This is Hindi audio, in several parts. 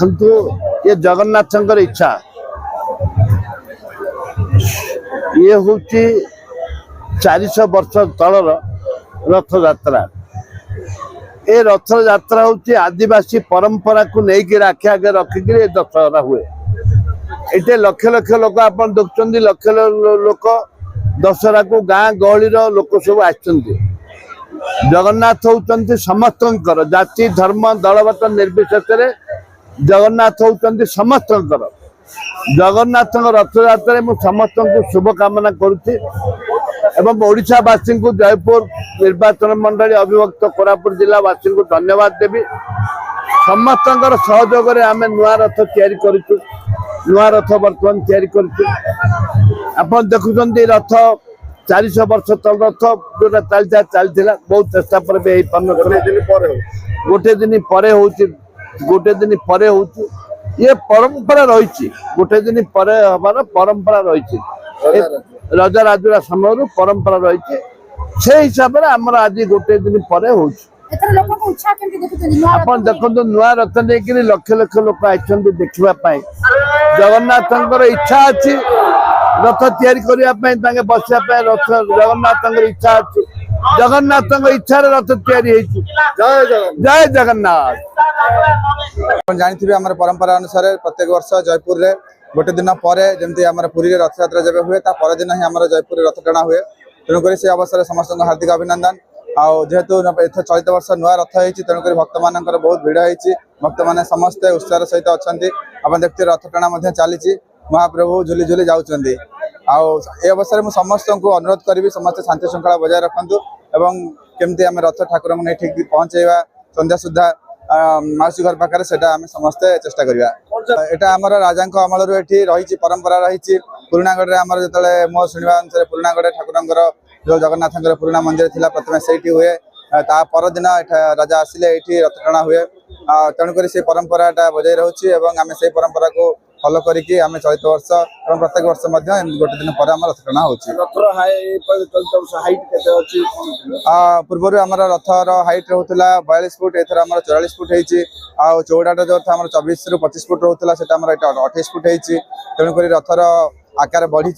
देखु ये जगन्नाथ इच्छा ये हूँ 400 वर्ष तलर रथ यात्रा। ये रथ यात्रा हूँ आदिवासी परंपरा को लेकिन आखि आगे रखिक दशहरा हुए। ये लक्ष लक्ष लोक आप देखुं लक्ष लोक दशहरा को गाँ गहली लोक सब आ जगन्नाथ होती समस्त जाति धर्म दलमत निर्विशेष जगन्नाथ होती समस्त जगन्नाथ रथ यात्रा मुझे समस्त को शुभकामना करुच्ची एवं ओडिशावासी को जयपुर निर्वाचन मंडली अविभक्त कोरापुट जिलावासी को धन्यवाद देवी। समस्त सहयोग आम नुआ रथ तैयारी करूँ नुआ रथ बर्तमान तैयारी करूँ। आप देखुं रथ 400 वर्ष तल रथ जो चलता बहुत चेष्टा पर भी गोटे दिन पर ये परंपरा रही गोटे दिन पर हमार परंपरा रही रजा राजुरा समय परंपरा रही से हिसाब से आमर आज गोटे दिन पर आप देखो नुआ रथ नहीं लक्ष लक्ष लोक आई देखा जगन्नाथ इच्छा अच्छी रथ तैयारी करने बसा रथ जगन्नाथ इच्छा अच्छी जगन्नाथ इच्छा रथ तैयारी जय जगन्नाथ। जानी आम परंपरा अनुसार प्रत्येक वर्ष जयपुर रे गोटे दिन पर जमी आम पुरी रथ यात्रा जब हुए पर दिन ही आम जयपुर रथ टणा हुए। तेणुक से अवसर समस्त हार्दिक अभिनंदन। जेहेतु चलित वर्ष नुआ रथ होती तेणुक भक्त मान बहुत भिड़ होती भक्त मैंने समस्ते उत्साह सहित अच्छा आप देखते रथ टणा चली महाप्रभु झुली झुली जाऊँच। ये अवसर में समस्त को अनुरोध करी समस्त शांति श्रृंखला बजाय रखु एवं केमती आम रथ ठाकुर को नहीं ठीक पहुँचेवा संध्या सुधा मौसी घर पाखे से समस्ते चेष्टा करवा। यहाँ आम राजा अमल रही परंपरा रही पुरागढ़ में आम जो मो शुणा अनुसार पुरागढ़ ठाकुर जो जगन्नाथ पुराणा मंदिर थी प्रथम से हुए परदिन राजा आसिले ये रथ टणा हुए। तेणुक से परंपराटा बजाय रोचे आम से परंपरा को फॉलो करके आम चलित वर्ष और प्रत्येक वर्ष गोटे दिन पर रथ टणा हो। पूर्व आम रथर हाइट रोला 42 फुट एथर आम 44 फुट हो चौड़ाटा जो था 24 रु 25 फुट रोला से 28 फुट हो। तेणुक रथर आकार बढ़ी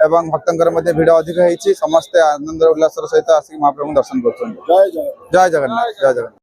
एवं भक्तर भिड़ अधिक होती समस्ते आनंद उल्लास सहित आसिक महाप्रभु दर्शन कर। जय जगन्नाथ जय जगन्नाथ।